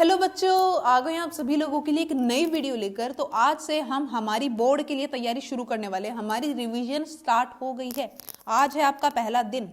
Hello बच्चों, आ गए हैं आप सभी लोगों के लिए एक नई वीडियो लेकर। तो आज से हम हमारी बोर्ड के लिए तैयारी शुरू करने वाले हैं। हमारी रिवीजन स्टार्ट हो गई है। आज है आपका पहला दिन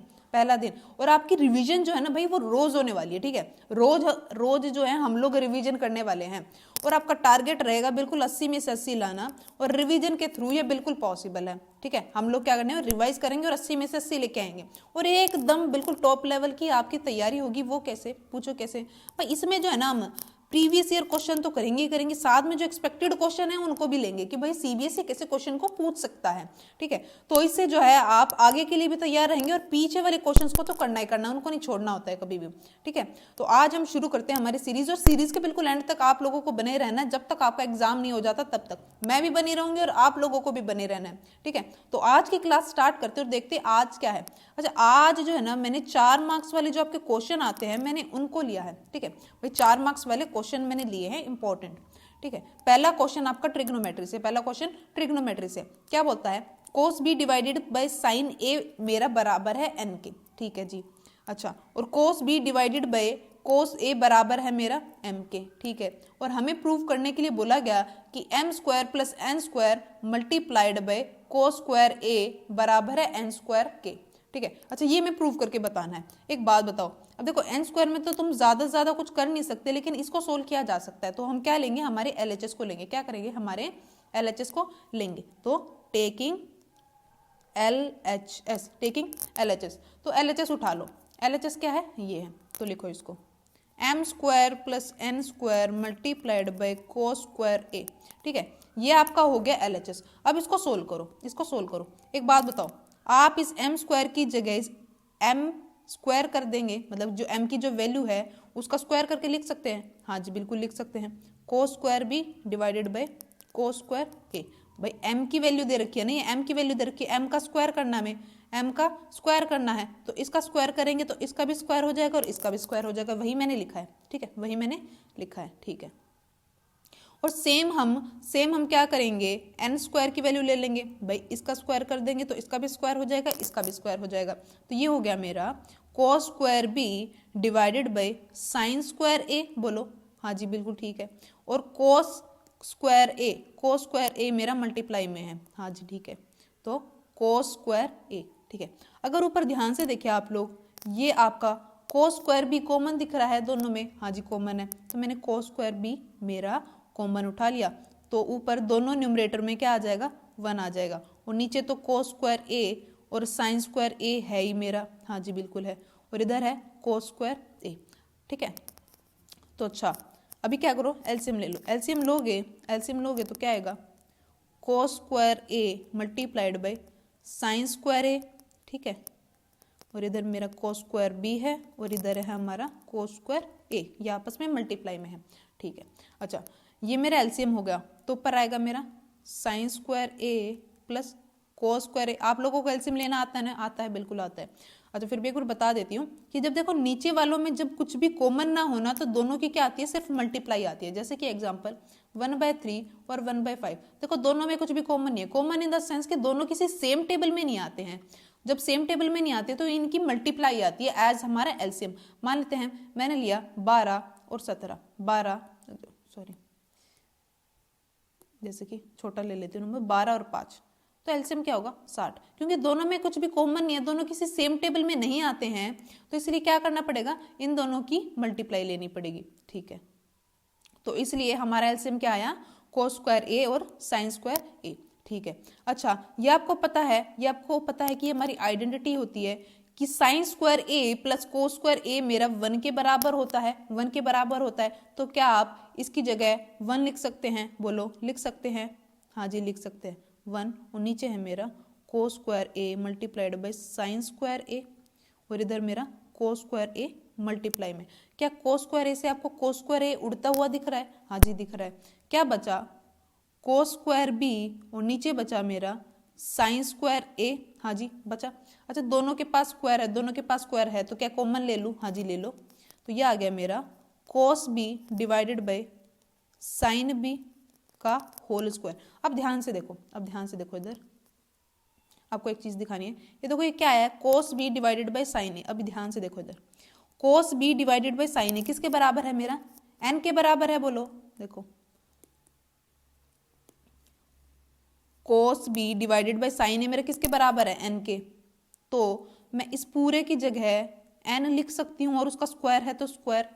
और आपकी रिवीजन जो है ना भाई वो रोज होने वाली है। ठीक है, रोज रोज जो है हम लोग रिवीजन करने वाले हैं और आपका टारगेट रहेगा बिल्कुल 80 में से 80 लाना और रिवीजन के थ्रू ये बिल्कुल पॉसिबल है। ठीक है, हम लोग क्या करने हैं, रिवाइज करेंगे और 80 में से 80 लेके आएंगे और एकदम बिल्कुल टॉप लेवल की आपकी तैयारी होगी। वो कैसे, पूछो कैसे भाई? इसमें जो है ना हम प्रीवियस ईयर क्वेश्चन तो करेंगे ही करेंगे, साथ में जो एक्सपेक्टेड क्वेश्चन है उनको भी लेंगे कि भाई सीबीएसई कैसे क्वेश्चन को पूछ सकता है। ठीक है, तो इससे जो है आप आगे के लिए भी तैयार रहेंगे और पीछे वाले क्वेश्चंस को तो करना ही करना है, उनको नहीं छोड़ना होता है कभी भी। ठीक है, तो आज हम शुरू करते हैं हमारी सीरीज और सीरीज के बिल्कुल एंड तक आप लोगों को बने रहना है। जब तक आपका एग्जाम नहीं हो जाता तब तक मैं भी बनी रहूंगी और आप लोगों को भी बने रहना है। ठीक है, तो आज की क्लास स्टार्ट करते और देखते आज क्या है। अच्छा, आज जो है ना मैंने 4 मार्क्स वाले जो आपके क्वेश्चन आते हैं मैंने उनको लिया है। ठीक है भाई, 4 मार्क्स वाले क्वेश्चन मैंने लिए हैं इंपॉर्टेंट। ठीक है, पहला क्वेश्चन आपका ट्रिग्नोमेट्री से, पहला क्वेश्चन ट्रिग्नोमेट्री से क्या बोलता है, cos B divided by sine A मेरा बराबर है एन के। ठीक है जी, अच्छा, और cos B divided by cos A बराबर है मेरा एम के। ठीक है, और हमें प्रूव करने के लिए बोला गया कि M square plus N square multiplied by cos square A बराबर है एन स्क्वायर के। ठीक है, अच्छा ये मैं प्रूव करके बताना है। एक बात बताओ, अब देखो एन स्क्वायर में तो तुम ज्यादा से ज्यादा कुछ कर नहीं सकते, लेकिन इसको सोल्व किया जा सकता है। तो हम क्या लेंगे, हमारे एलएचएस को लेंगे। क्या करेंगे, हमारे एलएचएस को लेंगे। तो टेकिंग एलएचएस, टेकिंग एलएचएस, तो एलएचएस उठा लो। एलएचएस क्या है, ये है, तो लिखो इसको M square plus N square multiplied by cos square A. ठीक है, ये आपका हो गया एलएचएस। अब इसको सोल्व करो, इसको सोल्व करो। एक बात बताओ, आप इस एम स्क्वायर की जगह एम स्क्वायर कर देंगे, मतलब जो एम की जो वैल्यू है उसका स्क्वायर करके लिख सकते हैं। हाँ जी बिल्कुल लिख सकते हैं, cos square B divided by cos square A. भाई एम की वैल्यू दे रखी है, नहीं एम की वैल्यू दे रखी है, एम का स्क्वायर करना है, एम का स्क्वायर करना है, तो इसका स्क्वायर करेंगे तो इसका भी स्क्वायर हो जाएगा और इसका भी स्क्वायर हो जाएगा। वही मैंने लिखा है। ठीक है, वही मैंने लिखा है। ठीक है, और सेम हम क्या करेंगे, एन स्क्वायर की वैल्यू ले लेंगे। भाई इसका स्क्वायर कर देंगे तो इसका भी स्क्वायर हो जाएगा, इसका भी स्क्वायर हो जाएगा। तो ये हो गया मेरा cos square B divided by sine square A. बोलो हाँ जी बिल्कुल ठीक है, और कोस स्क्वायर ए मेरा मल्टीप्लाई में है। हाँ जी ठीक है, तो कोस स्क्वायर ए। ठीक है, अगर ऊपर ध्यान से देखिए आप लोग, ये आपका कोस स्क्वायर बी कॉमन दिख रहा है दोनों में। हाँ जी कॉमन है, तो मैंने कोस स्क्वायर बी मेरा कॉमन उठा लिया, तो ऊपर दोनों न्यूमरेटर में क्या आ जाएगा, 1 आ जाएगा, और नीचे तो कोस स्क्वायर ए और साइन स्क्वायर ए है ही मेरा। हाँ जी बिल्कुल है, और इधर है कोस स्क्वायर ए। ठीक है, तो अच्छा अभी क्या करो, एलसीएम ले लो। एलसीएम लोगे तो क्या आएगा, cos square A multiplied by sine square A. ठीक है, और इधर मेरा कोस स्क्वायर बी है और इधर है हमारा कोस स्क्वायर ए, ये आपस में मल्टीप्लाई में है। ठीक है, अच्छा ये मेरा एलसीएम हो गया, तो ऊपर आएगा मेरा साइन स्क्वायर ए प्लस कोस स्क्वायर ए। आप लोगों को एलसीएम लेना आता है ना? आता है, बिल्कुल आता है। अच्छा फिर भी एक बार बता देती हूँ कि जब देखो नीचे वालों में जब कुछ भी कॉमन ना होना तो दोनों की क्या आती है, सिर्फ मल्टीप्लाई आती है। जैसे कि एग्जांपल 1/3 और 1/5, देखो दोनों में कुछ भी कॉमन नहीं है। कॉमन इन द सेंस कि दोनों किसी सेम टेबल में नहीं आते हैं। जब सेम टेबल में नहीं आते तो इनकी मल्टीप्लाई आती है एज हमारा एलसीएम। मान लेते हैं मैंने लिया 12 और 17, 12 सॉरी जैसे कि छोटा ले लेती हूँ नंबर 12 और 5, तो एलसीएम क्या होगा 60। क्योंकि दोनों में कुछ भी कॉमन नहीं है, दोनों किसी सेम टेबल में नहीं आते हैं, तो इसलिए क्या करना पड़ेगा, इन दोनों की मल्टीप्लाई लेनी पड़ेगी। ठीक है, तो इसलिए हमारा एलसीएम क्या आया, कोस स्क्वायर ए और साइन स्क्वायर ए। ठीक है, अच्छा ये आपको पता है कि हमारी आइडेंटिटी होती है कि साइन स्क्वायर ए प्लस कोस स्क्वायर ए मेरा 1 के बराबर होता है, 1 के बराबर होता है। तो क्या आप इसकी जगह 1 लिख सकते हैं? बोलो लिख सकते हैं? हाँ जी लिख सकते हैं 1, और नीचे है मेरा cos square A multiplied by sine square A, और इधर मेरा कोस स्क्वायर ए मल्टीप्लाई में। क्या कोस स्क्वायर ए से आपको कोस स्क्वायर ए उड़ता हुआ दिख रहा है? हाँ जी दिख रहा है। क्या बचा, कोस स्क्वायर बी, और नीचे बचा मेरा साइन स्क्वायर ए। हाँ जी बचा। अच्छा दोनों के पास स्क्वायर है, दोनों के पास स्क्वायर है, तो क्या कॉमन ले लूँ? हाँ जी ले लो। तो ये आ गया मेरा cos B divided by sine B का होल स्क्वायर। अब ध्यान से देखो इधर आपको एक चीज दिखानी है। ये देखो ये क्या है, cos B divided by sine A. अभी ध्यान से देखो इधर, cos B divided by sine A किसके बराबर है मेरा, n के बराबर है, बोलो देखो cos b divided by sine A मेरे किसके बराबर है, n के। तो मैं इस पूरे की जगह n लिख सकती हूँ और उसका स्क्वायर है तो स्क्वायर,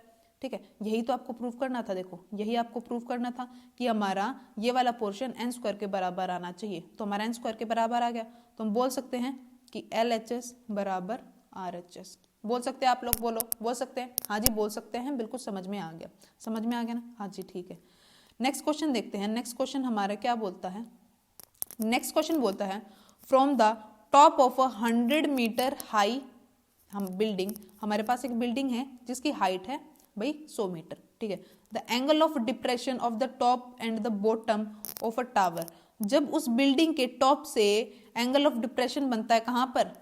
ठीक है। यही तो आपको प्रूव करना था, देखो यही आपको प्रूव करना था कि हमारा ये वाला पोर्शन n स्क्वायर के बराबर आना चाहिए। तो हमारा n स्क्वायर के बराबर आ गया, तो हम बोल सकते हैं कि LHS बराबर RHS। बोल सकते हैं आप लोग, बोलो, बोल सकते हैं, हाँ जी बोल सकते हैं, बिल्कुल समझ में आ गया, समझ में आ गया ना, हाँ जी ठीक है। नेक्स्ट क्वेश्चन देखते हैं। नेक्स्ट क्वेश्चन हमारा क्या बोलता है, नेक्स्ट क्वेश्चन बोलता है from the top of 100 meter high, हम बिल्डिंग, हमारे पास एक बिल्डिंग है जिसकी हाइट है भाई 100 मीटर, ठीक है। The angle of depression of the top and the bottom of a tower, जब उस बिल्डिंग के टॉप से एंगल ऑफ डिप्रेशन बनता है कहाँ पर,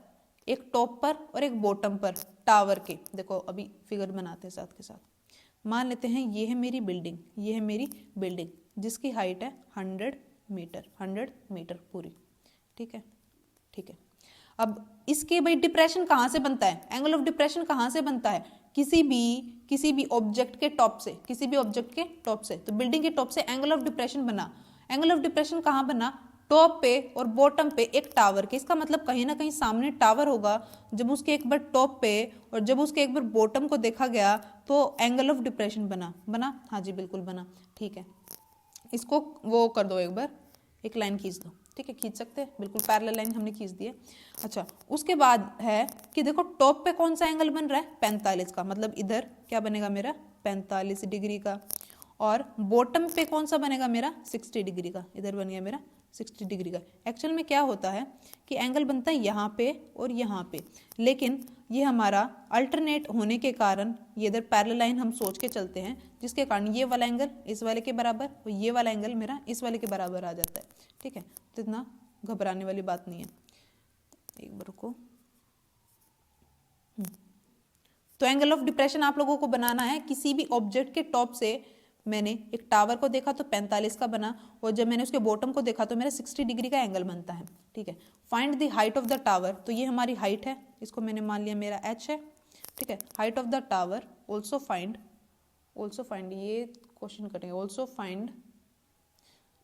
एक टॉप पर और एक बॉटम पर टावर के। देखो अभी फिगर बनाते हैं साथ के साथ। मान लेते हैं ये है मेरी बिल्डिंग, ये है मेरी बिल्डिंग जिसकी हाइट है 100 मीटर, 100 मीटर पूरी, ठीक है, ठीक है। अब इसके भाई डिप्रेशन कहाँ से बनता है, एंगल ऑफ डिप्रेशन कहाँ से बनता है, किसी भी ऑब्जेक्ट के टॉप से, किसी भी ऑब्जेक्ट के टॉप से। तो बिल्डिंग के टॉप से एंगल ऑफ डिप्रेशन बना, एंगल ऑफ डिप्रेशन कहाँ बना, टॉप पे और बॉटम पे एक टावर के। इसका मतलब कहीं ना कहीं सामने टावर होगा, जब उसके एक बार टॉप पे और जब उसके एक बार बॉटम को देखा गया तो एंगल ऑफ डिप्रेशन बना, हाँ जी बिल्कुल बना, ठीक है। इसको वो कर दो, एक बार एक लाइन खींच दो, ठीक है, खींच सकते हैं, बिल्कुल पैरेलल लाइन हमने खींच दी है। अच्छा उसके बाद है कि देखो टॉप पे कौन सा एंगल बन रहा है, 45 का, मतलब इधर क्या बनेगा मेरा 45 डिग्री का, और बॉटम पे कौन सा बनेगा मेरा 60 डिग्री का, इधर बन गया मेरा 60 डिग्री का। एक्चुअल में क्या होता है कि एंगल बनता है यहाँ पे और यहाँ पे, लेकिन ये हमारा अल्टरनेट होने के कारण ये इधर पैरेलल लाइन हम सोच के चलते हैं, जिसके कारण ये वाला एंगल इस वाले के बराबर और ये वाला एंगल मेरा इस वाले के बराबर आ जाता है, ठीक है। तो इतना घबराने वाली बात नहीं है, एक बार रुको। तो एंगल ऑफ डिप्रेशन आप लोगों को बनाना है, किसी भी ऑब्जेक्ट के टॉप से मैंने एक टावर को देखा तो 45 का बना, और जब मैंने उसके बॉटम को देखा तो मेरा 60 डिग्री का एंगल बनता है, ठीक है। Find the height of the tower, तो ये हमारी हाइट है, इसको मैंने मान लिया मेरा h है, ठीक है। Height of the tower, also find ये क्वेश्चन करेंगे, ऑल्सो फाइंड,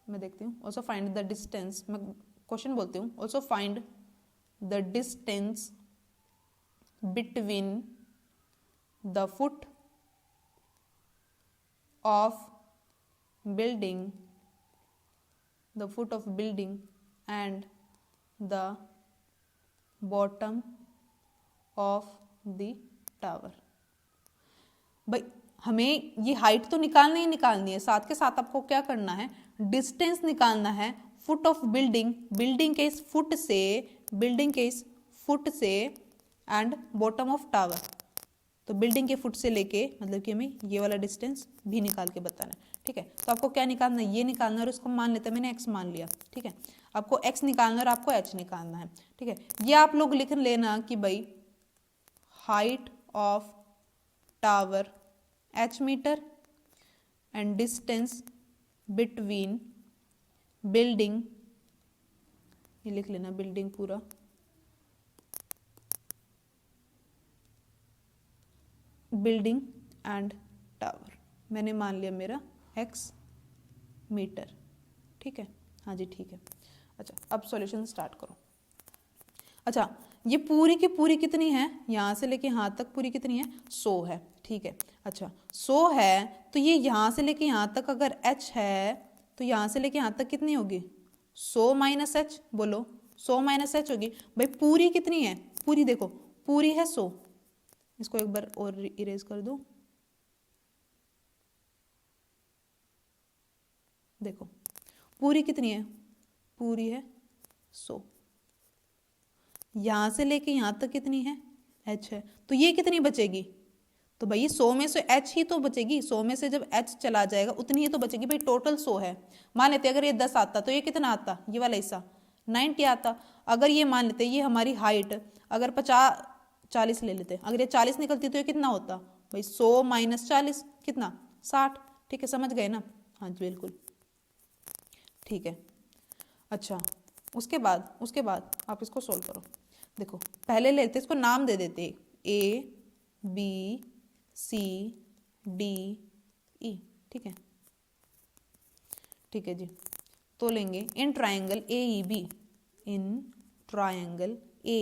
मैं देखती हूँ, ऑल्सो फाइंड द डिस्टेंस, मैं क्वेश्चन बोलती हूँ, also find the distance between the foot of building, the foot of building and the bottom of the tower। भाई हमें ये हाइट तो निकालनी ही निकालनी है, साथ के साथ आपको क्या करना है, डिस्टेंस निकालना है फुट ऑफ बिल्डिंग, बिल्डिंग के इस फुट से एंड बॉटम ऑफ टावर। तो बिल्डिंग के फुट से लेके मतलब कि हमें ये वाला डिस्टेंस भी निकाल के बताना है, ठीक है। तो आपको क्या निकालना है, ये निकालना है, और इसको मान लेते हैं, मैंने x मान लिया, ठीक है। आपको x निकालना है और आपको h निकालना है, ठीक है। ये आप लोग लिख लेना कि भाई height of tower h meter and distance between building, ये लिख लेना बिल्डिंग पूरा, बिल्डिंग एंड टावर, मैंने मान लिया मेरा x मीटर, ठीक है, हाँ जी ठीक है। अच्छा अब सॉल्यूशन स्टार्ट करो। अच्छा ये पूरी की पूरी कितनी है, यहाँ से लेके यहाँ तक पूरी कितनी है, 100 है, ठीक है। अच्छा 100 है तो ये यहाँ से लेके यहाँ तक अगर h है तो यहाँ से लेके यहाँ तक कितनी होगी, 100 माइनस h, बोलो 100 माइनस h होगी। भाई पूरी कितनी है, पूरी देखो पूरी है 100, इसको एक बार और इरेज कर दो, देखो पूरी कितनी है, पूरी है 100, यहां से लेके यहां तक कितनी है h है, तो ये कितनी बचेगी, तो भाई 100 में से h ही तो बचेगी, 100 में से जब h चला जाएगा उतनी ही तो बचेगी। भाई टोटल 100 है, मान लेते अगर ये 10 आता तो ये कितना आता, ये वाला हिस्सा 90 आता। अगर ये मान लेते ये हमारी हाइट अगर 40 ले लेते, अगर ये 40 निकलती तो ये कितना होता, भाई 100 माइनस 40 कितना 60, ठीक है, समझ गए ना, हाँ जी बिल्कुल ठीक है। अच्छा उसके बाद आप इसको सोल्व करो, देखो पहले लेते इसको नाम दे देते A B C D ई, ठीक है, ठीक है जी। तो लेंगे in triangle A E B, in triangle A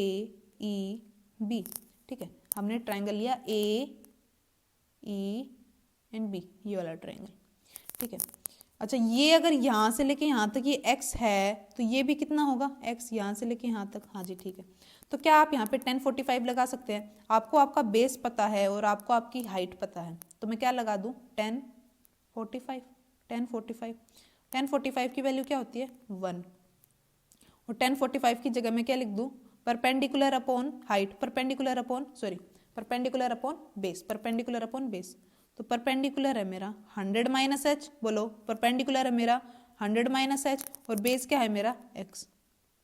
E B, ठीक है, हमने ट्राइंगल लिया ए ई एंड बी, ये वाला ट्राइंगल, ठीक है। अच्छा, ये अगर यहाँ से लेके यहाँ तक ये x है तो ये भी कितना होगा, x यहाँ से लेके यहाँ तक, हाँ जी ठीक है। तो क्या आप यहाँ पे 1045 लगा सकते हैं? आपको आपका बेस पता है और आपको आपकी हाइट पता है, तो मैं क्या लगा दूँ 1045, 1045, 1045 की वैल्यू क्या होती है 1, और 1045 की जगह मैं क्या लिख दूँ perpendicular upon height, perpendicular upon sorry perpendicular upon base, perpendicular upon base. तो परपेंडिकुलर है मेरा 100 माइनस एच, बोलो परपेंडिकुलर है मेरा 100 माइनस एच, और बेस क्या है मेरा x,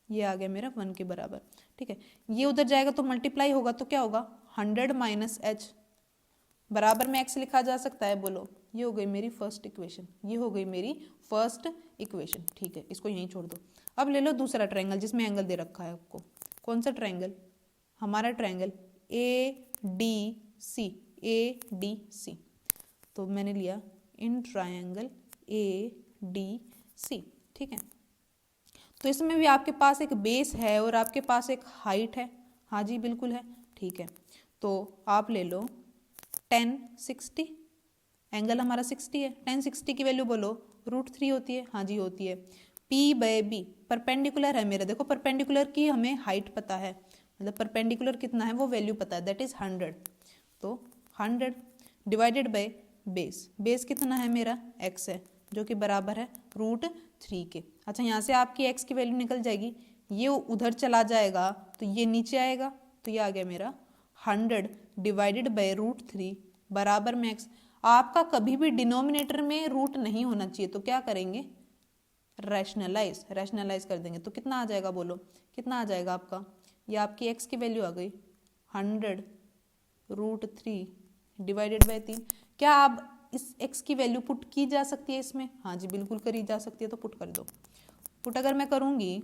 ये आ गया मेरा 1 के बराबर, ठीक है। ये उधर जाएगा तो मल्टीप्लाई होगा तो क्या होगा 100 माइनस एच बराबर में x लिखा जा सकता है, बोलो ये हो गई मेरी फर्स्ट इक्वेशन, ये हो गई मेरी फर्स्ट इक्वेशन, ठीक है। इसको यहीं छोड़ दो। अब ले लो दूसरा ट्रायंगल जिसमें एंगल दे रखा है आपको, कौन सा ट्रायंगल, हमारा triangle A D C, A D C. तो मैंने लिया इन ट्रायंगल ए डी सी, ठीक है। तो इसमें भी आपके पास एक बेस है और आपके पास एक हाइट है, हाँ जी बिल्कुल है, ठीक है। तो आप ले लो 1060, एंगल हमारा 60 है, 1060 की वैल्यू बोलो √3 होती है, हाँ जी होती है। P बाय बी परपेंडिकुलर है मेरा, देखो परपेंडिकुलर की हमें हाइट पता है, मतलब परपेंडिकुलर कितना है वो वैल्यू पता है, दैट इज 100। तो 100 डिवाइडेड बाय बेस, बेस कितना है मेरा x है जो कि बराबर है √3 के। अच्छा, यहाँ से आपकी x की वैल्यू निकल जाएगी, ये उधर चला जाएगा तो ये नीचे आएगा, तो ये आ गया मेरा 100 डिवाइडेड बाय √3 बराबर में x। आपका कभी भी डिनोमिनेटर में रूट नहीं होना चाहिए, तो क्या करेंगे रैशनलाइज, रैशनलाइज कर देंगे, तो कितना आ जाएगा बोलो, कितना आ जाएगा आपका, ये आपकी x की वैल्यू आ गई 100 √3 डिवाइडेड बाय 3। क्या आप इस x की वैल्यू पुट की जा सकती है इसमें, हाँ जी बिल्कुल करी जा सकती है, तो पुट कर दो। पुट अगर मैं करूँगी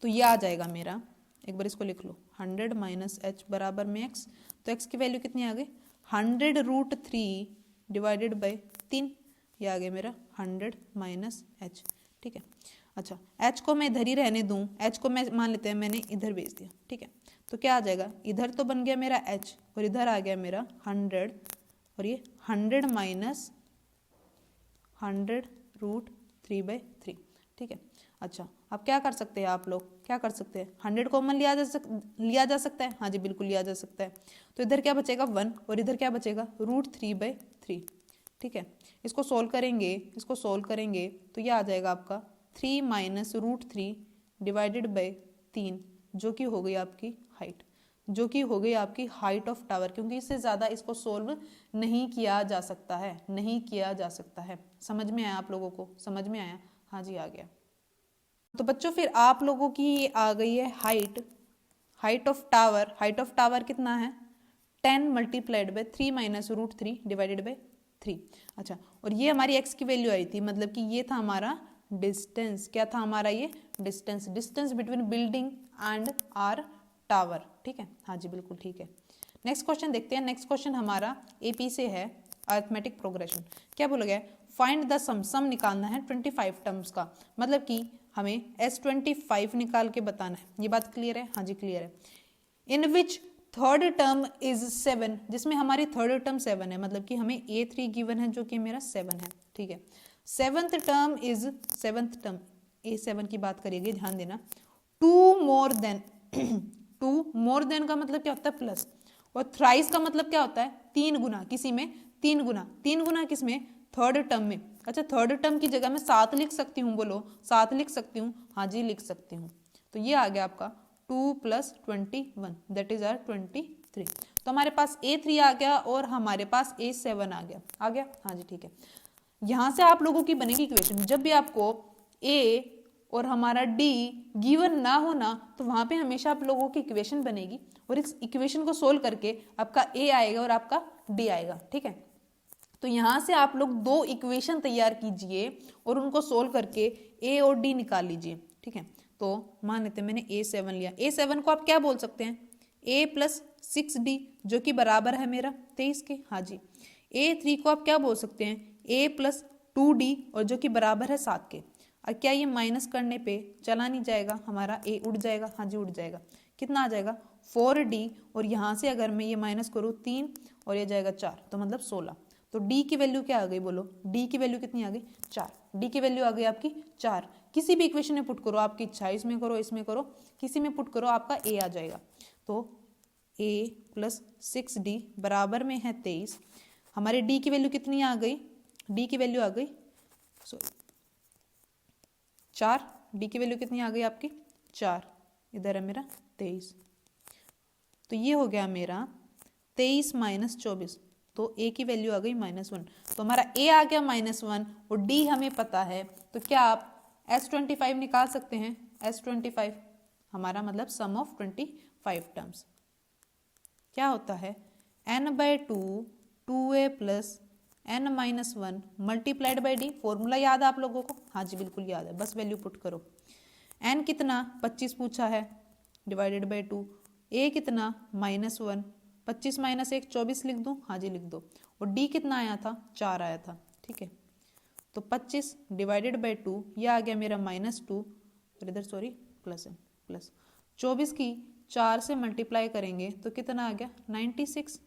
तो ये आ जाएगा मेरा, एक बार इसको लिख लो 100 माइनस एच बराबर में x, तो x की वैल्यू कितनी आ गई 100 √3 डिवाइडेड बाय 3, ये आ गया मेरा 100 माइनस एच, ठीक है। अच्छा, h को मैं इधर ही रहने दूँ, h को मैं मान लेते हैं मैंने इधर भेज दिया, ठीक है। तो क्या आ जाएगा, इधर तो बन गया मेरा h और इधर आ गया मेरा 100, और ये 100 माइनस 100 √3 बाय 3, ठीक है। अच्छा, अब क्या कर सकते हैं आप लोग, क्या कर सकते हैं 100 कॉमन लिया जा सकता है, हाँ जी बिल्कुल लिया जा सकता है। तो इधर क्या बचेगा 1 और इधर क्या बचेगा √3 बाय 3, ठीक है। इसको सोल्व करेंगे, इसको सोल्व करेंगे तो ये आ जाएगा आपका 3 माइनस √3 डिवाइडेड बाय 3, जो कि हो गई आपकी हाइट, जो कि हो गई आपकी हाइट ऑफ टावर, क्योंकि इससे ज़्यादा इसको सोल्व नहीं किया जा सकता है, नहीं किया जा सकता है। समझ में आया आप लोगों को, समझ में आया, हाँ जी आ गया। तो बच्चों फिर आप लोगों की आ गई है height, height of tower, height of tower कितना है 10 multiplied by 3 minus √3 divided by 3। अच्छा, और ये हमारी x की वैल्यू आई थी, मतलब कि ये था हमारा डिस्टेंस, क्या था हमारा ये distance, distance between building and our tower, ठीक है, हाँ जी बिल्कुल ठीक है। नेक्स्ट क्वेश्चन देखते हैं। नेक्स्ट क्वेश्चन हमारा एपी से है, अरिथमेटिक प्रोग्रेशन। क्या बोला गया, फाइंड द सम, सम निकालना है 25 टर्म्स का, मतलब कि हमें S25 निकाल के बताना है। ये बात क्लियर है, हाँ जी क्लियर है। इन विच थर्ड टर्म इज 7, जिसमें हमारी थर्ड टर्म 7 है, मतलब कि हमें A3 गिवन है जो कि मेरा 7 है, ठीक है। Seventh term is, seventh term A7 की बात करिएगा, ध्यान देना। 2 मोर देन, 2 मोर देन का मतलब क्या होता है प्लस, और थ्राइस का मतलब क्या होता है 3 गुना, किसी में 3 गुना, 3 गुना किसमें थर्ड टर्म में। अच्छा, थर्ड टर्म की जगह मैं 7 लिख सकती हूँ, बोलो 7 लिख सकती हूँ, हाँ जी लिख सकती हूँ। तो ये आ गया आपका 2 + 21, दैट इज आर 23। तो हमारे पास A3 आ गया और हमारे पास A7 आ गया, आ गया, हाँ जी ठीक है। यहाँ से आप लोगों की बनेगी इक्वेशन, जब भी आपको A और हमारा D गिवन ना होना तो वहाँ पे हमेशा आप लोगों की इक्वेशन बनेगी, और इस इक्वेशन को सोल्व करके आपका A आएगा और आपका D आएगा, ठीक है। तो यहाँ से आप लोग 2 इक्वेशन तैयार कीजिए और उनको सोल्व करके A और D निकाल लीजिए, ठीक है। तो मान लेते हैं मैंने A7 लिया, A7 को आप क्या बोल सकते हैं A + 6D, जो कि बराबर है मेरा 23 के, हाँ जी। A3 को आप क्या बोल सकते हैं, A प्लस 2D, और जो कि बराबर है 7 के। और क्या ये माइनस करने पे चला नहीं जाएगा, हमारा A उड़ जाएगा, हाँ जी उड़ जाएगा। कितना आ जाएगा 4D, और यहाँ से अगर मैं ये माइनस करूँ 3 और ये जाएगा 4, तो मतलब 16। तो D की वैल्यू क्या आ गई, बोलो D की वैल्यू कितनी आ गई, 4। D की वैल्यू आ गई आपकी 4। किसी भी इक्वेशन में पुट करो, आपकी इच्छा है, इसमें करो इसमें करो, किसी में पुट करो, आपका A आ जाएगा। तो A प्लस 6D बराबर में है 23। हमारे D की वैल्यू कितनी आ गई, D की वैल्यू आ गई 4। D की वैल्यू कितनी आ गई आपकी 4, इधर है मेरा 23। तो ये हो गया मेरा 23 माइनस 24, तो A की वैल्यू आ गई -1। तो हमारा A आ गया -1 और D हमें पता है। तो क्या आप S25 निकाल सकते हैं, S25 हमारा मतलब सम ऑफ 25 टर्म्स क्या होता है, n/2 2A plus n-1 multiplied by D। Formula याद है आप लोगों को, हाँ जी बिल्कुल याद है, बस वैल्यू पुट करो। n कितना 25 पूछा है, डिवाइडेड बाई 2। A कितना -1, 25 माइनस 1 24 लिख दूँ, हाँ जी लिख दो। और D कितना आया था, 4 आया था, ठीक है। तो 25 डिवाइडेड बाई 2, यह आ गया मेरा -2, और इधर सॉरी प्लस है, प्लस 24 की 4 से मल्टीप्लाई करेंगे तो कितना आ गया 96,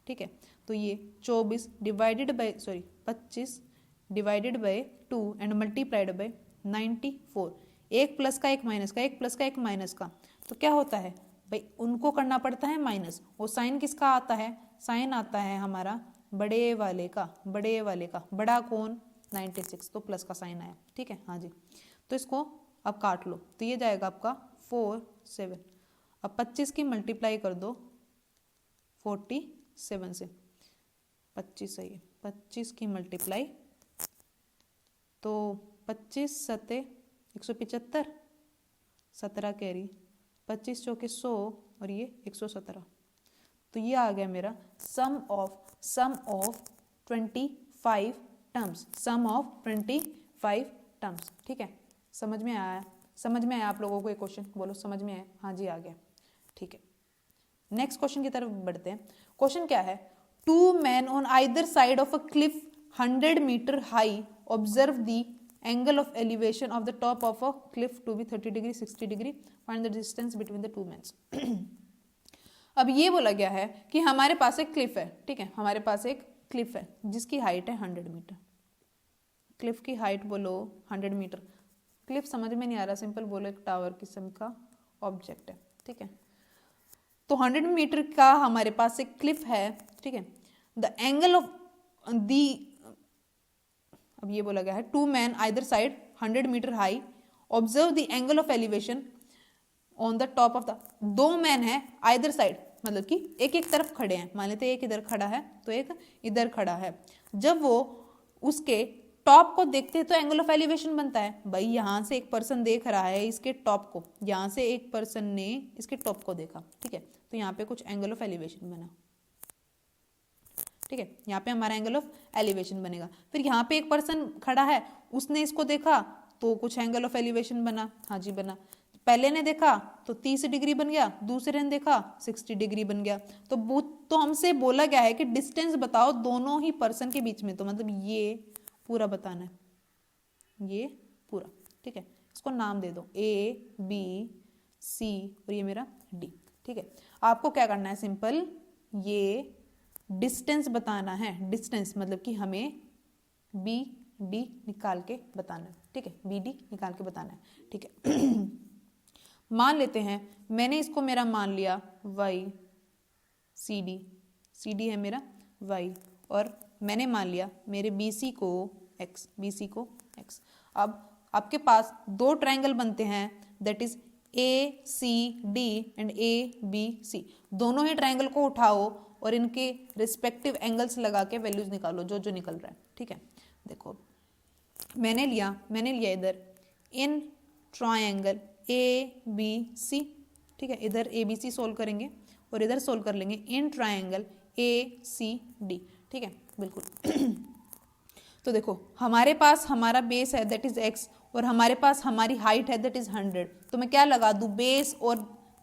ठीक है। तो ये 24 divided by 25 divided by 2 and multiplied by 94। एक प्लस का एक माइनस का, एक प्लस का एक माइनस का, तो क्या होता है भाई, उनको करना पड़ता है माइनस। और साइन किसका आता है, साइन आता है हमारा बड़े वाले का, बड़े वाले का, बड़ा कौन 96, तो प्लस का साइन आया, ठीक है, हाँ जी। तो इसको अब काट लो, तो ये जाएगा आपका 4 7। अब 25 की मल्टीप्लाई कर दो 47 से, 25 सही है, 25 की मल्टीप्लाई तो 25 सते 175, 17 कैरी, 25 चौके 100 और ये 117। तो ये आ गया मेरा sum of 25 terms, sum of 25 terms, ठीक है। समझ में आया, समझ में आया आप लोगों को ये क्वेश्चन, बोलो समझ में आया, हाँ जी आ गया, ठीक है। नेक्स्ट क्वेश्चन की तरफ बढ़ते हैं। क्वेश्चन क्या है, 2 men on either side of a cliff 100 meter high observe the angle of elevation of the top of a cliff to be 30 degree 60 degree, find the distance between the two men। अब ये बोला गया है कि हमारे पास एक Cliff है, ठीक है, हमारे पास एक क्लिफ है जिसकी हाइट है 100 मीटर। क्लिफ की हाइट बोलो 100 मीटर। क्लिफ समझ में नहीं आ रहा, सिंपल बोलो एक टावर किस्म का ऑब्जेक्ट है, ठीक है। तो 100 मीटर का हमारे पास एक क्लिफ है, ठीक है। द एंगल ऑफ दी, अब ये बोला गया है 2 men either side 100 meter high observe the angle of elevation on the top of the, 2 man है आइदर साइड, मतलब कि एक एक तरफ खड़े हैं, मान लेते एक इधर खड़ा है तो एक इधर खड़ा है। जब वो उसके टॉप को देखते हैं तो एंगल ऑफ एलिवेशन बनता है। भाई यहाँ से एक पर्सन देख रहा है इसके टॉप को, यहाँ से एक पर्सन ने इसके टॉप को देखा, ठीक है, तो यहाँ पे कुछ एंगल ऑफ एलिवेशन बना, ठीक है, यहाँ पे हमारा एंगल ऑफ एलिवेशन बनेगा। फिर यहाँ पे एक पर्सन खड़ा है, उसने इसको देखा तो कुछ एंगल ऑफ एलिवेशन बना, हाँ जी बना। पहले ने देखा तो 30 डिग्री बन गया, दूसरे ने देखा 60 डिग्री बन गया। तो हमसे बोला गया है कि डिस्टेंस बताओ दोनों ही पर्सन के बीच में, तो मतलब ये पूरा बताना है, ये पूरा, ठीक है। इसको नाम दे दो A B C और ये मेरा D, ठीक है। आपको क्या करना है, सिंपल ये डिस्टेंस बताना है, डिस्टेंस मतलब कि हमें BD निकाल के बताना है, ठीक है, BD निकाल के बताना है, ठीक है। मान लेते हैं मैंने इसको मेरा मान लिया y, CD है मेरा y, और मैंने मान लिया मेरे BC को x। अब आपके पास दो ट्रायंगल बनते हैं, that is ACD and ABC। दोनों ही ट्रायंगल को उठाओ और इनके रिस्पेक्टिव एंगल्स लगा के वैल्यूज निकालो जो जो निकल रहा है, ठीक है। देखो मैंने लिया इधर इन ट्रायंगल ABC, ठीक है, इधर ABC सोल्व करेंगे और इधर सोल्व कर लेंगे इन ट्रायंगल ACD, ठीक है, बिल्कुल। तो देखो हमारे पास हमारा बेस है दैट इज x और हमारे पास हमारी हाइट है दैट इज 100। तो मैं क्या लगा दूं, बेस और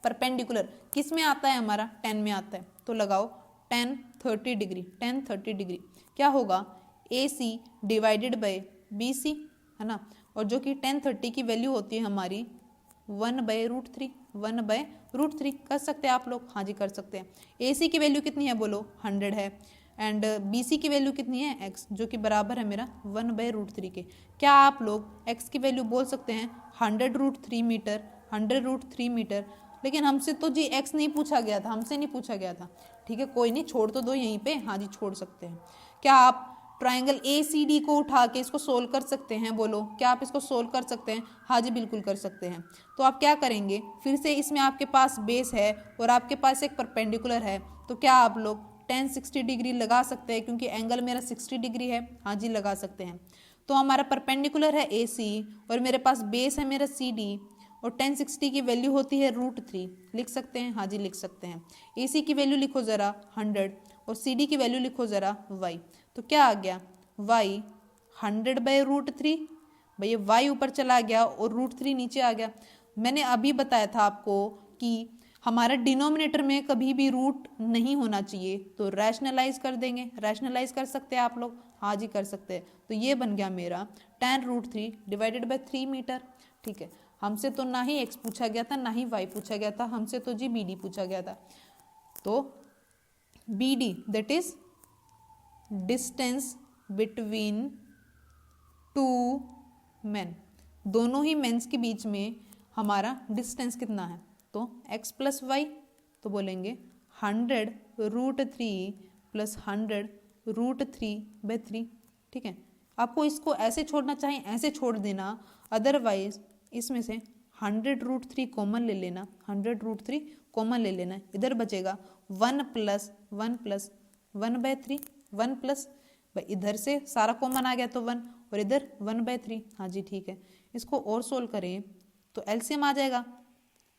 परपेंडिकुलर किस में आता है, हमारा 10 में आता है, तो लगाओ 10 30 डिग्री, tan 30 डिग्री क्या होगा, AC डिवाइडेड बाय BC, है ना। और जो कि tan 30 की वैल्यू होती है हमारी 1/√3, 1/√3 कर सकते हैं आप लोग, हाँ जी कर सकते हैं। AC की वैल्यू कितनी है बोलो, 100 है, एंड BC की वैल्यू कितनी है, x, जो कि बराबर है मेरा 1/√3 के। क्या आप लोग x की वैल्यू बोल सकते हैं 100√3 मीटर, 100√3 मीटर, लेकिन हमसे तो जी x नहीं पूछा गया था, हमसे नहीं पूछा गया था। ठीक है, कोई नहीं, छोड़ तो दो यहीं पे, हाँ जी छोड़ सकते हैं। क्या आप ट्राइंगल ACD को उठा के इसको सोल्व कर सकते हैं, बोलो क्या आप इसको सोल्व कर सकते हैं, हाँ जी बिल्कुल कर सकते हैं। तो आप क्या करेंगे, फिर से इसमें आपके पास बेस है और आपके पास एक परपेंडिकुलर है, तो क्या आप लोग tan 60 डिग्री लगा सकते हैं, क्योंकि एंगल मेरा 60 डिग्री है, हाँ जी लगा सकते हैं। तो हमारा परपेंडिकुलर है AC और मेरे पास बेस है मेरा CD, और tan 60 की वैल्यू होती है √3, लिख सकते हैं, हाँ जी लिख सकते हैं। AC की वैल्यू लिखो ज़रा 100 और CD की वैल्यू लिखो ज़रा y, तो क्या आ गया y 100/√3, भाई y ऊपर चला गया और √3 नीचे आ गया। मैंने अभी बताया था आपको कि हमारा डिनोमिनेटर में कभी भी रूट नहीं होना चाहिए, तो रैशनलाइज कर देंगे, रैशनलाइज कर सकते हैं आप लोग, हाँ जी कर सकते हैं। तो ये बन गया मेरा tan√3 डिवाइडेड बाय 3 मीटर। ठीक है, हमसे तो ना ही x पूछा गया था ना ही y पूछा गया था, हमसे तो जी BD पूछा गया था। तो BD that is distance between two man, दोनों ही मेंस के बीच में हमारा डिस्टेंस कितना है, तो x प्लस वाई, तो बोलेंगे 100√3 प्लस 100√3/3। ठीक है, आपको इसको ऐसे छोड़ना चाहे ऐसे छोड़ देना, अदरवाइज इसमें से 100√3 कॉमन ले लेना, 100√3 कॉमन ले लेना, इधर बचेगा 1 प्लस 1/3, 1 प्लस इधर से सारा कॉमन आ गया तो 1 और इधर 1/3, हाँ जी ठीक है। इसको और सोल्व करें तो एलसीएम आ जाएगा,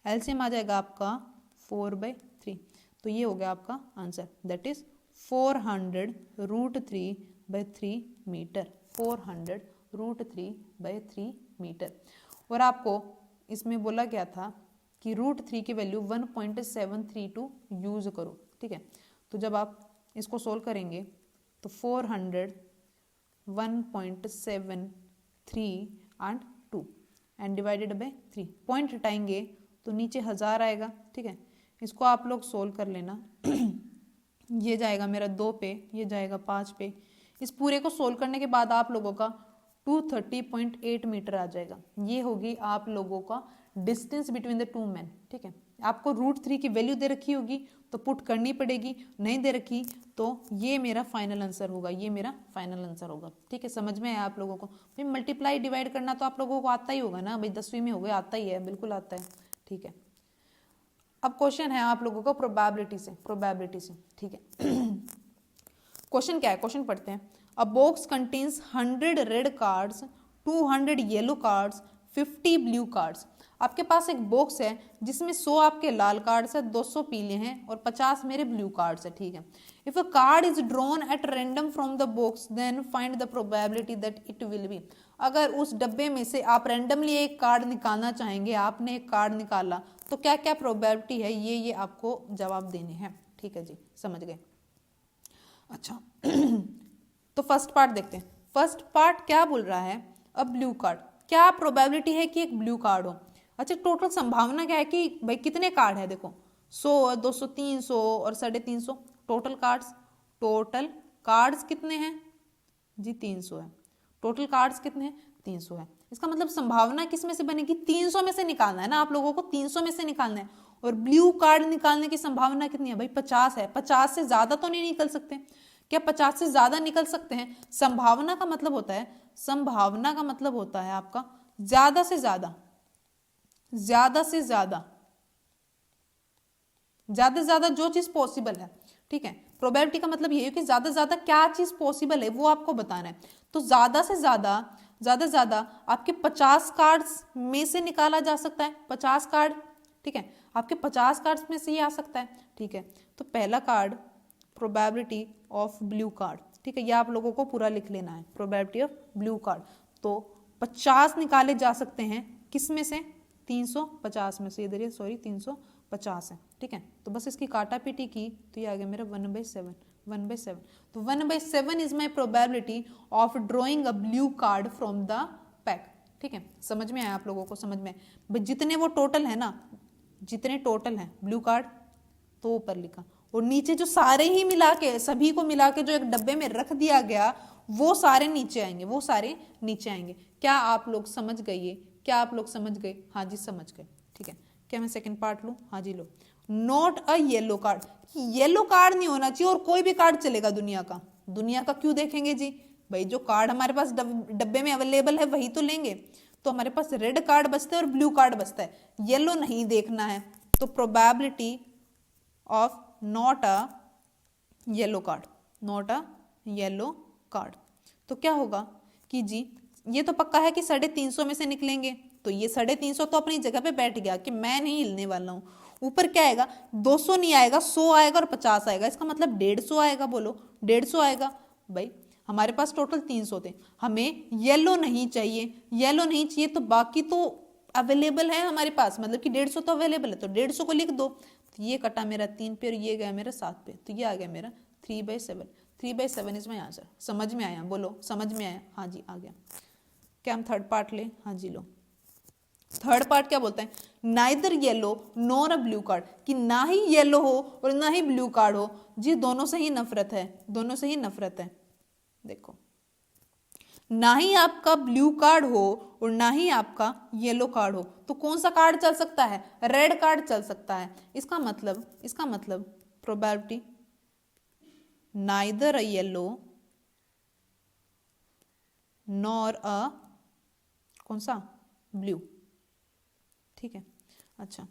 एलसीएम आ जाएगा आपका 4/3, तो ये हो गया आपका answer, that is 400√3/3 meter, 400√3/3 meter. और आपको इसमें बोला गया था कि √3 की वैल्यू 1.732 यूज करो। ठीक है, तो जब आप इसको सोल्व करेंगे तो 400 1.73 and 2 and divided by 3, point हटाएंगे तो नीचे 1000 आएगा। ठीक है, इसको आप लोग सोल्व कर लेना ये जाएगा मेरा 2 पे, ये जाएगा 5 पे। इस पूरे को सोल्व करने के बाद आप लोगों का 230.8 मीटर आ जाएगा। ये होगी आप लोगों का distance between the two man. ठीक है, आपको √3 की वैल्यू दे रखी होगी तो पुट करनी पड़ेगी, नहीं दे रखी तो ये मेरा फाइनल आंसर होगा, ये मेरा फाइनल आंसर होगा। ठीक है, समझ में आया आप लोगों को। भाई मल्टीप्लाई डिवाइड करना तो आप लोगों को आता ही होगा ना, भाई 10वीं में हो गया, आता ही है, बिल्कुल आता है। ठीक है, अब क्वेश्चन है आप लोगों को प्रोबेबिलिटी से, प्रोबेबिलिटी से। ठीक है, क्वेश्चन क्या है, क्वेश्चन पढ़ते हैं। अ box contains 100 red cards, 200 yellow cards, 50 blue cards. आपके पास एक बॉक्स है जिसमें 100 आपके लाल कार्ड्स है, 200 पीले हैं और 50 मेरे ब्लू कार्ड्स है। ठीक है, if a card is drawn at random from the box then find the probability that it will be. अगर उस डब्बे में से आप रैंडमली एक कार्ड निकालना चाहेंगे, आपने एक कार्ड निकाला तो क्या क्या प्रोबेबिलिटी है, ये आपको जवाब देने हैं। ठीक है जी, समझ गए। अच्छा तो फर्स्ट पार्ट देखते हैं। फर्स्ट पार्ट क्या बोल रहा है, अब ब्लू कार्ड, क्या प्रोबेबिलिटी है कि एक ब्लू कार्ड हो। अच्छा, टोटल संभावना क्या है कि भाई कितने कार्ड है, देखो 100, 200, 300 और 350 टोटल कार्ड्स। टोटल कार्ड्स कितने हैं जी, 300 है। टोटल कार्ड्स कितने हैं, 300 है। इसका मतलब संभावना किस में से बनेगी, 300 में से निकालना है ना आप लोगों को, 300 में से निकालना है। और ब्लू कार्ड निकालने की संभावना कितनी है भाई, 50 है। 50 से ज्यादा तो नहीं निकल सकते, क्या 50 से ज्यादा निकल सकते हैं। संभावना का मतलब होता है, संभावना का मतलब होता है आपका ज्यादा से ज्यादा, ज्यादा से ज्यादा, ज्यादा से ज्यादा जो चीज पॉसिबल है। ठीक है, प्रोबेबिलिटी का मतलब ये है कि ज्यादा से ज्यादा क्या चीज पॉसिबल है वो आपको बताना है। तो ज्यादा से ज्यादा, ज्यादा से ज्यादा आपके 50 कार्ड्स में से निकाला जा सकता है, 50 कार्ड। ठीक है, आपके 50 कार्ड्स में से ये आ सकता है। ठीक है, तो पहला card probability of blue card. ठीक है, ये आप लोगों को पूरा लिख लेना है, प्रोबेबिलिटी ऑफ ब्लू कार्ड। तो 50 निकाले जा सकते हैं, किस में से, 350 में से, इधर सॉरी 350 है। ठीक है, तो बस इसकी काटा पीटी की तो ये आ गया मेरा 1/7, 1/7। तो 1/7 is my probability of drawing a blue card from the pack. ठीक है, समझ में आया आप लोगों को? समझ में भाई, जितने वो टोटल है ना, जितने टोटल है ब्लू कार्ड, तो ऊपर लिखा, और नीचे जो सारे ही मिला के, सभी को मिला के जो एक डब्बे में रख दिया गया, वो सारे नीचे आएंगे, वो सारे नीचे आएंगे। क्या आप लोग समझ गए? क्या आप लोग समझ गए? हाँ जी समझ गए। ठीक है, क्या मैं सेकंड पार्ट लूँ? हाँ जी लो। Not a yellow card, yellow card नहीं होना चाहिए, और कोई भी कार्ड चलेगा दुनिया का। दुनिया का क्यों देखेंगे जी? भाई जो कार्ड हमारे पास डब्बे में अवेलेबल है वही तो लेंगे। तो हमारे पास रेड कार्ड बचता है और ब्लू कार्ड बचता है, येलो नहीं देखना है। तो probability of not a yellow card, not a yellow card, तो क्या होगा कि जी ये तो पक्का है कि 350 में से निकलेंगे, तो ये 350 तो अपनी जगह पे बैठ गया कि मैं नहीं हिलने वाला हूं। ऊपर क्या आएगा? 200 नहीं आएगा, 100 आएगा और 50 आएगा, इसका मतलब 150 आएगा। बोलो 150 आएगा। भाई हमारे पास टोटल 300 थे, हमें येलो नहीं चाहिए, येलो नहीं चाहिए तो बाकी तो अवेलेबल है हमारे पास, मतलब कि 150 तो अवेलेबल है, तो 150 को लिख दो। तो ये कटा मेरा 3 पे और ये गया मेरा 7 पे, तो ये आ गया मेरा 3/7। 3/7 इज माई आंसर। समझ में आया? बोलो समझ में आया? हाँ जी आ गया। क्या हम थर्ड पार्ट ले? हाँ जी लो। थर्ड पार्ट क्या बोलता है? नाइदर येलो नॉर अ ब्लू कार्ड, कि ना ही येलो हो और ना ही ब्लू कार्ड हो। जी दोनों से ही नफरत है, दोनों से ही नफरत है। देखो, ना ही आपका ब्लू कार्ड हो और ना ही आपका येलो कार्ड हो, तो कौन सा कार्ड चल सकता है? रेड कार्ड चल सकता है। इसका मतलब probability neither a yellow nor अ कौन सा? ब्लू। ठीक है, अच्छा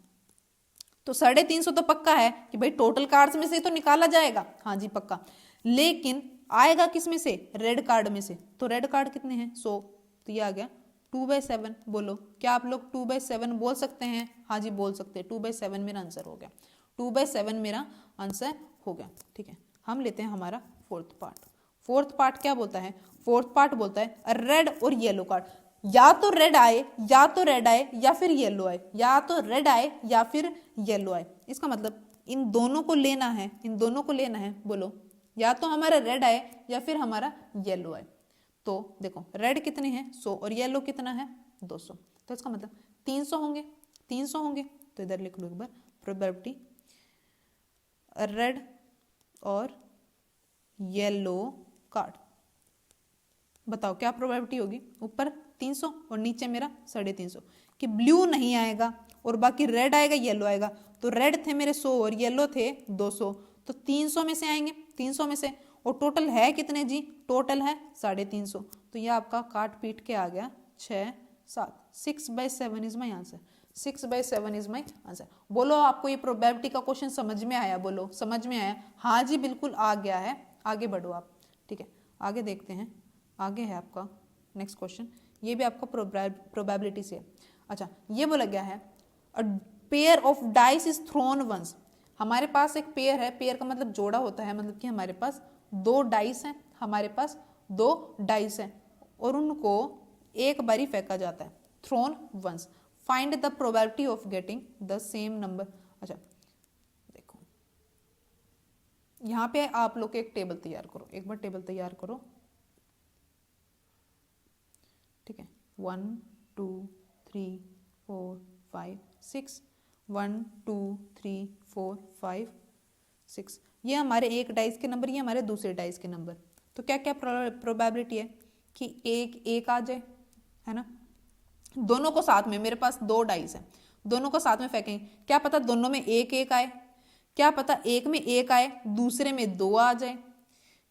तो 350 तो पक्का है कि भाई टोटल कार्ड्स में से तो निकाला जाएगा। हाँ जी पक्का, लेकिन आएगा किस में से? रेड कार्ड में से। तो रेड कार्ड कितने हैं? 100, तो ये आ गया 2/7। बोलो क्या आप लोग 2/7 बोल सकते हैं? हाँ जी बोल सकते हैं, 2/7 मेरा आंसर हो गया, 2/7 मेरा आंसर हो गया। ठीक है, हम लेते हैं हमारा फोर्थ पार्ट। फोर्थ पार्ट क्या बोलता है? फोर्थ पार्ट बोलता है रेड और येलो कार्ड, या तो रेड आए, या तो रेड आए या फिर येलो आए, या तो रेड आए या फिर येलो आए। इसका मतलब इन दोनों को लेना है, इन दोनों को लेना है। बोलो या तो हमारा रेड आए या फिर हमारा येलो आए। तो देखो रेड कितने हैं? 100, और येलो कितना है? 200। तो इसका मतलब 300 होंगे, 300 होंगे। तो इधर लिख लो एक बार, प्रोबेबिलिटी रेड और येलो कार्ड। बताओ क्या प्रोबेबिलिटी होगी? ऊपर 300 और नीचे मेरा 350, कि ब्लू नहीं आएगा और बाकी रेड आएगा, येलो आएगा। तो रेड थे मेरे 100 और येलो थे 200, तो 300 में से आएंगे, 300 में से। और टोटल है कितने जी? टोटल है 350। तो ये आपका काट पीट के आ गया 6, 7। 6/7 is my answer, 6/7 is my answer. बोलो आपको ये प्रोबेबिलिटी का क्वेश्चन समझ में आया? बोलो समझ में आया? हाँ जी बिल्कुल आ गया है। आगे बढ़ो आप। ठीक है, आगे देखते हैं। आगे है आपका नेक्स्ट क्वेश्चन, ये भी आपका प्रोबेबिलिटी से है। अच्छा, ये बोला गया है a pair of dice is thrown once. हमारे पास एक पेयर है, पेयर का मतलब जोड़ा होता है, मतलब कि हमारे पास 2 डाइस हैं, हमारे पास 2 डाइस हैं और उनको एक बारी फेंका जाता है। Thrown once, find the probability of getting the same number. अच्छा देखो, यहाँ पे आप लोग एक टेबल तैयार करो, एक बार टेबल तैयार करो। ठीक है, 1 2 3 4 5 6, 1 2 3 4 5 6, ये हमारे एक डाइस के नंबर, ये हमारे दूसरे डाइस के नंबर। तो क्या क्या प्रोबेबिलिटी है कि एक आ जाए, है ना? दोनों को साथ में, मेरे पास 2 डाइस हैं, दोनों को साथ में फेंकेंगे, क्या पता दोनों में एक आए, क्या पता एक में 1 आए दूसरे में 2 आ जाए,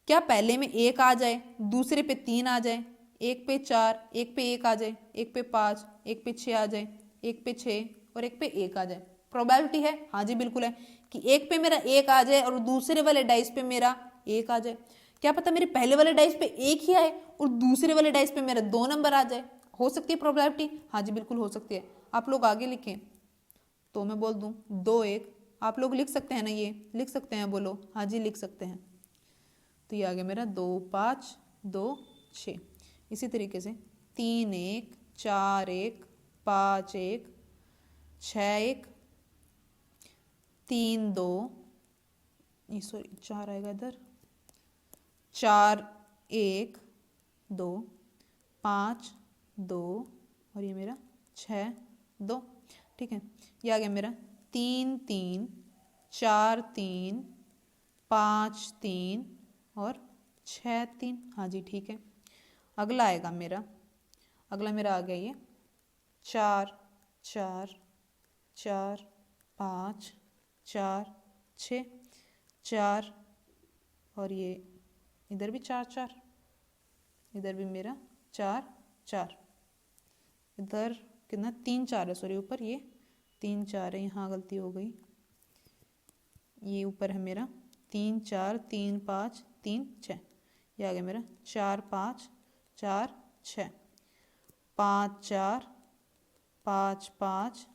क्या पहले में 1 आ जाए दूसरे पे 3 आ जाए, एक पे 4, एक पे 1 आ जाए, एक पे 5, एक पे 6 आ जाए, एक पे 6 और एक पे 1 आ जाए। प्रोबेबिलिटी है? हाँ जी बिल्कुल है, कि एक पे मेरा 1 आ जाए और दूसरे वाले डाइस पे मेरा 1 आ जाए। क्या पता मेरे पहले वाले डाइस पे 1 ही आए और दूसरे वाले डाइस पे मेरा 2 नंबर आ जाए। हो सकती है प्रोबेबिलिटी? हाँ जी बिल्कुल हो सकती है। आप लोग आगे लिखें तो मैं बोल दूं 2 1, आप लोग लिख सकते हैं ना? ये लिख सकते हैं? बोलो हाँ जी लिख सकते हैं। तो ये आ गया मेरा 2 5 2 6। इसी तरीके से 3 1 4 1 5 1 6 1 3 2, ये सॉरी 4 आएगा इधर, 4 1 2 5 2 और ये मेरा 6 2, ठीक है। ये आ गया मेरा 3 3 4 3 5 3 और 6 3, हाँ जी ठीक है। अगला आएगा मेरा, अगला मेरा आ गया ये 4 4 4 5 4 6 4 और ये इधर भी 4 4, इधर भी मेरा 4 4, इधर कितना 3 4 है, सॉरी ऊपर ये 3 4 है, यहाँ गलती हो गई, ये ऊपर है मेरा 3 4 3 5 3 6, ये आ गया मेरा 4 5 4 6, 5 4 5 5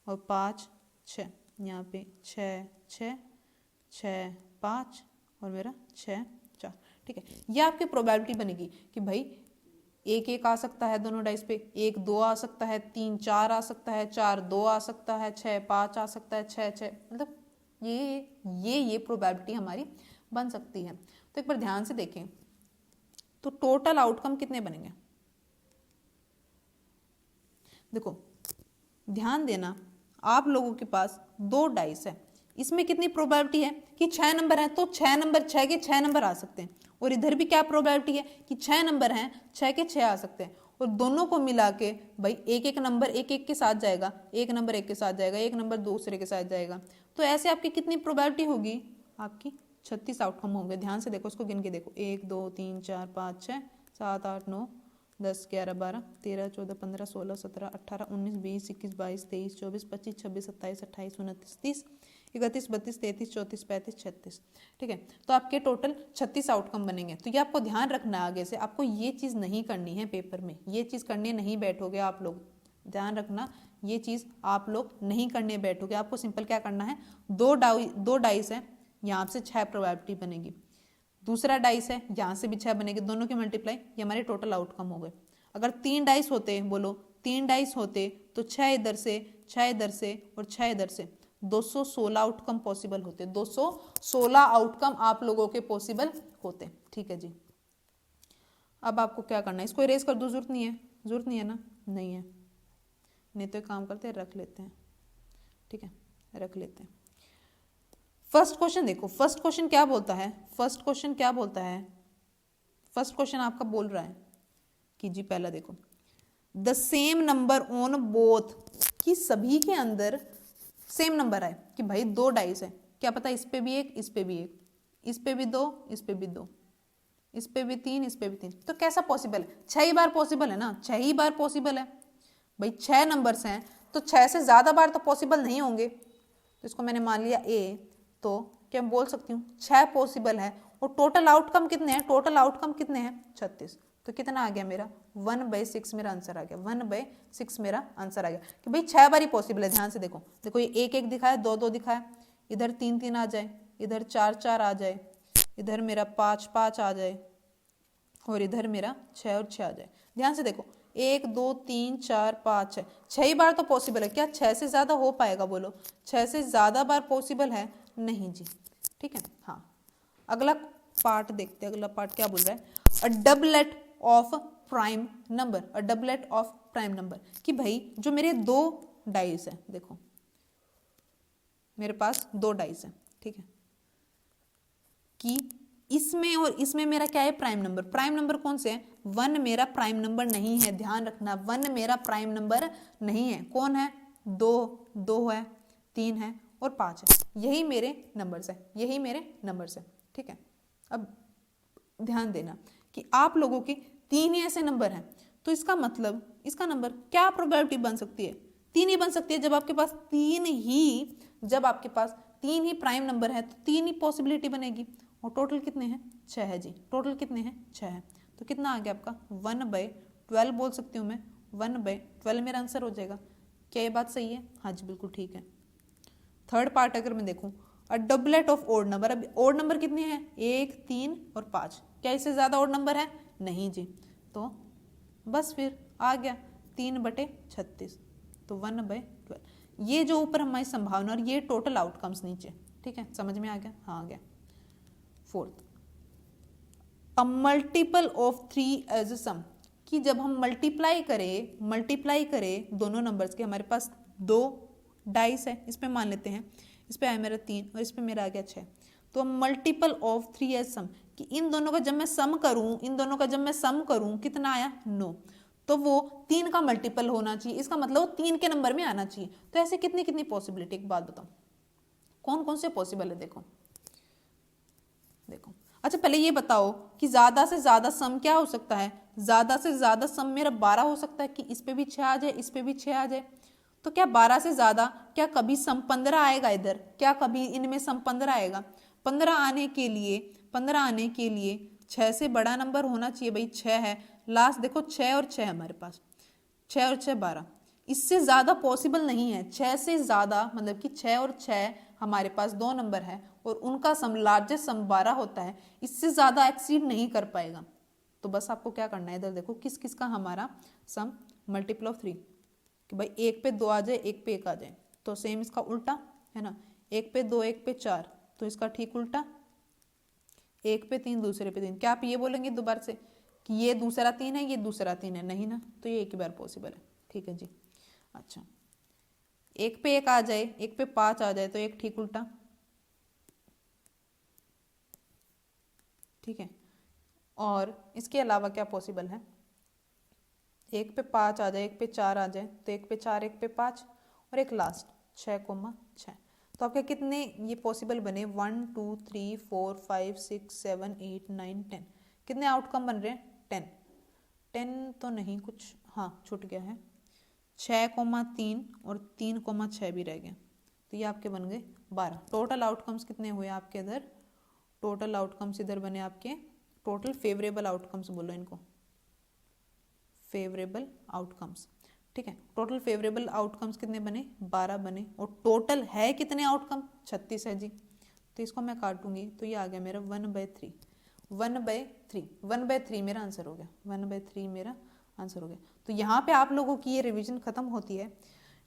और 5 6, यहाँ पे 6 6 6 5 और मेरा 6 4, ठीक है। ये आपकी प्रोबेबिलिटी बनेगी कि भाई 1 1 आ सकता है दोनों डाइस पे, 1 2 आ सकता है, 3 4 आ सकता है, 4 2 आ सकता है, 6 5 आ सकता है, 6 6, मतलब ये प्रोबेबिलिटी हमारी बन सकती है। तो एक बार ध्यान से देखें तो टोटल आउटकम कितने बनेंगे। देखो ध्यान देना, आप लोगों के पास 2 डाइस है, इसमें कितनी प्रोबेबिलिटी है कि 6 नंबर है तो 6 नंबर 6 के 6 नंबर आ सकते हैं, और इधर भी क्या प्रोबेबिलिटी है कि 6 नंबर हैं 6 के 6 आ सकते हैं, और दोनों को मिला के भाई एक एक नंबर एक एक के साथ जाएगा, एक नंबर एक के साथ जाएगा, एक नंबर दूसरे के साथ जाएगा, तो ऐसे आपकी कितनी प्रोबेबिलिटी होगी, आपकी 36 आउटकम होंगे। ध्यान से देखो, उसको गिन के देखो, 1 2 3 4 5 6 7 8 9 10 11 12 13 14 15 16 17 18 19 20 21 22 23 24 25 26 27 28 29 30 31 32 33 34 35 36, ठीक है। तो आपके टोटल 36 आउटकम बनेंगे। तो ये आपको ध्यान रखना है, आगे से आपको ये चीज़ नहीं करनी है पेपर में, ये चीज़ करने नहीं बैठोगे आप लोग, ध्यान रखना ये चीज़ आप लोग नहीं करने बैठोगे। आपको सिंपल क्या करना है, दो डाइस है, यहाँ से 6 प्रोबेबिलिटी बनेगी, दूसरा डाइस है यहाँ से भी 6 बनेगी, दोनों की मल्टीप्लाई, ये हमारे टोटल आउटकम हो गए। अगर 3 डाइस होते, बोलो 3 डाइस होते तो 6 इधर से 6 इधर से और 6 इधर से, 216 आउटकम पॉसिबल होते, 216 आउटकम आप लोगों के पॉसिबल होते, ठीक है जी। अब आपको क्या करना है, इसको इरेज कर दो, जरूरत नहीं है, जरूरत नहीं है ना, नहीं है, नहीं तो एक काम करते हैं रख लेते हैं, ठीक है रख लेते हैं। फर्स्ट क्वेश्चन देखो, फर्स्ट क्वेश्चन क्या बोलता है, फर्स्ट क्वेश्चन क्या बोलता है, फर्स्ट क्वेश्चन आपका बोल रहा है कि जी पहला देखो, the same number on both, कि सभी के अंदर सेम नंबर है, कि भाई 2 डाइस है, क्या पता इस पे भी एक, इस पे भी एक, इस पे भी 2, इस पे भी 2, इस पे भी 3, इस पे भी 3, तो कैसा पॉसिबल है, 6 ही बार पॉसिबल है ना, 6 ही बार पॉसिबल है भाई, 6 नंबर्स हैं तो 6 से ज्यादा बार तो पॉसिबल नहीं होंगे, तो इसको मैंने मान लिया ए, तो क्या मैं बोल सकती हूँ 6 पॉसिबल है, और टोटल आउटकम कितने हैं, टोटल आउटकम कितने हैं 36, तो कितना आ गया मेरा 1/6 मेरा आंसर आ गया, 1/6 मेरा आंसर आ गया, कि भाई 6 बार ही पॉसिबल है। ध्यान से देखो, देखो ये 1 1 दिखाया, 2 2 दिखाया, इधर 3 3 आ जाए, इधर 4 4 आ जाए, इधर मेरा 5 5 आ जाए, और इधर मेरा 6 और 6 आ जाए। ध्यान से देखो 1 2 3 4 5 6 ही बार तो पॉसिबल है, क्या 6 से ज्यादा हो पाएगा, बोलो 6 से ज्यादा बार पॉसिबल है, नहीं जी, ठीक है। हाँ अगला पार्ट देखते हैं, अगला पार्ट क्या बोल रहा है, अ doublet of prime number, a doublet of prime number, कि भाई जो मेरे 2 डाइस है, देखो मेरे पास 2 डाइस है, ठीक है, कि इसमें और इसमें मेरा क्या है प्राइम नंबर, प्राइम नंबर कौन से है, 1 मेरा प्राइम नंबर नहीं है, ध्यान रखना 1 मेरा प्राइम नंबर नहीं है, कौन है 2 2 है, 3 है और 5 है, यही मेरे नंबर्स है, यही मेरे नंबर्स है, ठीक है। अब ध्यान देना कि आप लोगों के 3 ही ऐसे नंबर हैं, तो इसका मतलब इसका नंबर क्या प्रोबेबिलिटी बन सकती है, 3 ही बन सकती है, जब आपके पास 3 ही प्राइम नंबर है तो 3 ही पॉसिबिलिटी बनेगी, और टोटल कितने हैं 6 है जी, टोटल कितने हैं 6 है, तो कितना आ गया आपका 1/12 बोल सकती हूँ मैं, 1/12 मेरा आंसर हो जाएगा। क्या ये बात सही है, हाँ जी बिल्कुल ठीक है। थर्ड पार्ट अगर मैं देखूँ, a doublet of odd number, अब ओड नंबर कितने हैं 1 3 और 5, क्या इससे ज्यादा ओड नंबर है, नहीं जी, तो बस फिर आ गया 3/36, तो 1/12, ये जो ऊपर हमारी संभावना और ये टोटल आउटकम्स नीचे, ठीक है समझ में आ गया, हाँ आ गया। Fourth a multiple of 3 as a sum, कि जब हम मल्टीप्लाई करें दोनों नंबर्स के, हमारे पास 2 डाइस है, इस पे मान लेते हैं, इस पे आया मेरा 3 और इस पे मेरा आ गया 6, तो मल्टीपल ऑफ 3 एज सम, कि इन दोनों का जब मैं सम करूं कितना आया 9, तो वो 3 का मल्टीपल होना चाहिए, इसका मतलब वो 3 के नंबर में आना चाहिए। तो ऐसे कितनी कितनी पॉसिबिलिटी, एक बात बताओ कौन कौन से पॉसिबल है। देखो अच्छा पहले ये बताओ कि ज्यादा से ज्यादा सम क्या हो सकता है, ज्यादा से ज्यादा सम मेरा 12 हो सकता है कि इस पे भी 6 आ जाए, इस पे भी 6 आ जाए, तो क्या 12 से ज्यादा, क्या कभी सम 15 आएगा इधर, क्या कभी इनमें सम 15 आएगा। 15 आने के लिए 6 से बड़ा नंबर होना चाहिए भाई, 6 है लास्ट, देखो 6 और 6 हमारे पास, 6 और 6 12, इससे ज्यादा पॉसिबल नहीं है। 6 से ज्यादा मतलब कि 6 और 6 हमारे पास 2 नंबर है और उनका सम लार्जेस्ट सम 12 होता है, इससे ज्यादा एक्सीड नहीं कर पाएगा। तो बस आपको क्या करना है, इधर देखो किस किस का हमारा सम मल्टीपल ऑफ 3, कि भाई एक पे 2 आ जाए, एक पे 1 आ जाए, तो सेम इसका उल्टा है ना, एक पे 2 एक पे 4, तो इसका ठीक उल्टा, एक पे 3 दूसरे पे 3। क्या आप ये बोलेंगे दोबारा से कि ये दूसरा 3 है, ये दूसरा 3 है, नहीं ना, तो ये एक ही बार पॉसिबल है। ठीक है जी। अच्छा एक पे 1 आ जाए, एक पे 5 आ जाए, तो एक ठीक उल्टा, ठीक है। और इसके अलावा क्या पॉसिबल है, एक पे 5 आ जाए, एक पे 4 आ जाए, तो एक पे 4 एक पे 5, और एक लास्ट 6,6। तो आपके कितने ये पॉसिबल बने, 1 2 3 4 5 6 7 8 9 10, कितने आउटकम बन रहे हैं 10 तो नहीं कुछ, हाँ छूट गया है, 6,3 और 3,6 भी रह गए, तो ये आपके बन गए 12। टोटल आउटकम्स कितने हुए आपके इधर, टोटल आउटकम्स इधर बने आपके, टोटल फेवरेबल आउटकम्स बोलो इनको, फेवरेबल आउटकम्स, ठीक है। टोटल फेवरेबल आउटकम्स कितने बने, 12 बने, और टोटल है कितने आउटकम, 36 है जी। तो इसको मैं काटूंगी तो ये आ गया मेरा 1/3, 1/3 मेरा आंसर हो गया, 1/3 मेरा आंसर हो गया। तो यहाँ पे आप लोगों की ये रिवीजन खत्म होती है,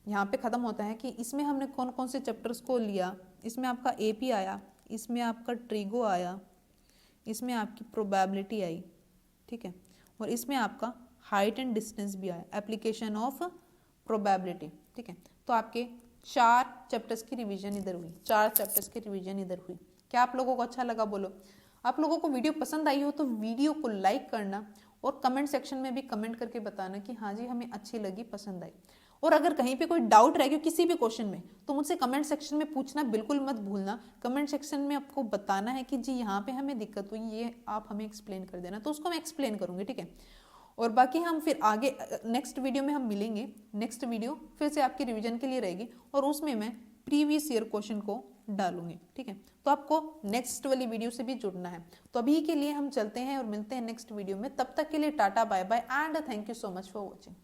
यहाँ पे खत्म होता है कि इसमें हमने कौन कौन से चैप्टर्स को लिया। इसमें आपका एपी आया, इसमें आपका ट्रिगो आया, इसमें आपकी प्रोबेबिलिटी आई, ठीक है, और इसमें आपका हाइट एंड डिस्टेंस भी आया, एप्लीकेशन ऑफ प्रोबेबिलिटी, ठीक है। तो आपके 4 चैप्टर्स की रिवीजन इधर हुई, 4 चैप्टर्स की रिवीजन इधर हुई। क्या आप लोगों को अच्छा लगा बोलो। आप लोगों को वीडियो पसंद आई हो तो वीडियो को लाइक करना और कमेंट सेक्शन में भी कमेंट करके बताना कि हाँ जी हमें अच्छी लगी, पसंद आई। और अगर कहीं पे कोई डाउट रह गया किसी भी क्वेश्चन में तो मुझसे कमेंट सेक्शन में पूछना बिल्कुल मत भूलना। कमेंट सेक्शन में आपको बताना है कि जी यहाँ पे हमें दिक्कत हुई, ये आप हमें एक्सप्लेन कर देना, तो उसको मैं एक्सप्लेन करूँगी, ठीक है। और बाकी हम फिर आगे नेक्स्ट वीडियो में हम मिलेंगे। नेक्स्ट वीडियो फिर से आपकी रिवीजन के लिए रहेगी और उसमें मैं प्रीवियस ईयर क्वेश्चन को डालूंगी, ठीक है। तो आपको नेक्स्ट वाली वीडियो से भी जुड़ना है। तो अभी के लिए हम चलते हैं और मिलते हैं नेक्स्ट वीडियो में। तब तक के लिए टाटा bye bye and thank you so much for watching.